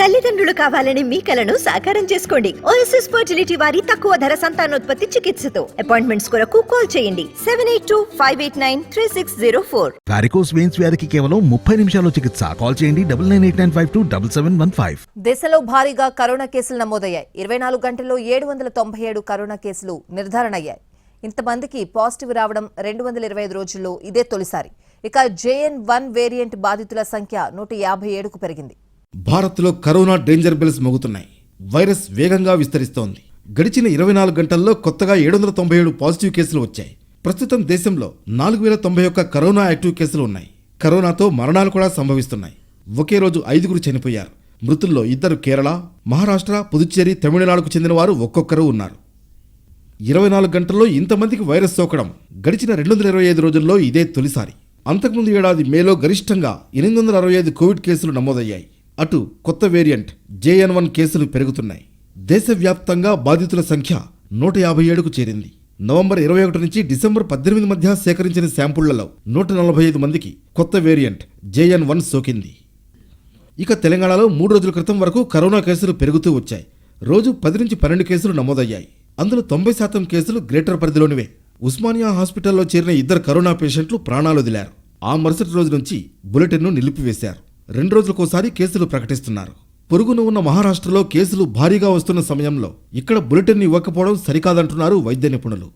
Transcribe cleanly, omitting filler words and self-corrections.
తల్లిదండ్రులు కావాలని మీ కలను సాకారం చేసుకోండి. ఓఎస్ఎస్ ఫర్టిలిటీ వారి తక్కువ ధర సంతానోత్పత్తి చికిత్సతో అపాయింట్మెంట్స్ కొరకు కాల్ చేయండి 7825893604. వారికోస్ వెయిన్స్ వ్యాధికి కేవలం 30 నిమిషాల్లో చికిత్స. కాల్ చేయండి 9989527715. దేశంలో భారీగా కరోనా కేసులు నమోదయ్యాయి. 24 గంటల్లో 797 కరోనా కేసులు నిర్ధారణ అయ్యాయి. ఇంతమందికి పాజిటివ్ రావడం 225 రోజుల్లో ఇదే తొలిసారి. ఇక JN1 వేరియంట్ బాధితుల సంఖ్య 157కు పెరిగింది. భారత్లో కరోనా డేంజర్ బెల్స్ మోగుతున్నాయి. వైరస్ వేగంగా విస్తరిస్తోంది. గడిచిన 24 గంటల్లో కొత్తగా 797 పాజిటివ్ కేసులు వచ్చాయి. ప్రస్తుతం దేశంలో 4091 కరోనా యాక్టివ్ కేసులు ఉన్నాయి. కరోనాతో మరణాలు కూడా సంభవిస్తున్నాయి. ఒకే రోజు 5 చనిపోయారు. మృతుల్లో 2 కేరళ, మహారాష్ట్ర, పుదుచ్చేరి, తమిళనాడుకు చెందిన వారు ఒక్కొక్కరు ఉన్నారు. 24 గంటల్లో ఇంతమందికి వైరస్ సోకడం గడిచిన 225 రోజుల్లో ఇదే తొలిసారి. అంతకుముందు ఏడాది మేలో గరిష్టంగా 865 కోవిడ్ కేసులు నమోదయ్యాయి. అటు కొత్త వేరియంట్ JN1 కేసులు పెరుగుతున్నాయి. దేశవ్యాప్తంగా బాధితుల సంఖ్య 157కు చేరింది. నవంబర్ 21 నుంచి డిసెంబర్ 18 మధ్య సేకరించిన శాంపుళ్లలో 145 మందికి కొత్త వేరియంట్ JN1 సోకింది. ఇక తెలంగాణలో 3 రోజుల క్రితం వరకు కరోనా కేసులు పెరుగుతూ వచ్చాయి. రోజు 10 నుంచి 12 కేసులు నమోదయ్యాయి. అందులో 90% కేసులు గ్రేటర్ పరిధిలోనివే. ఉస్మానియా హాస్పిటల్లో చేరిన 2 కరోనా పేషెంట్లు ప్రాణాలు వదిలారు. ఆ మరుసటి రోజు నుంచి బులెటిన్ను నిలిపివేశారు. 2 రోజులకోసారి కేసులు ప్రకటిస్తున్నారు. పొరుగున ఉన్న మహారాష్ట్రలో కేసులు భారీగా వస్తున్న సమయంలో ఇక్కడ బులెటిన్ ఇవ్వకపోవడం సరికాదంటున్నారు వైద్య నిపుణులు.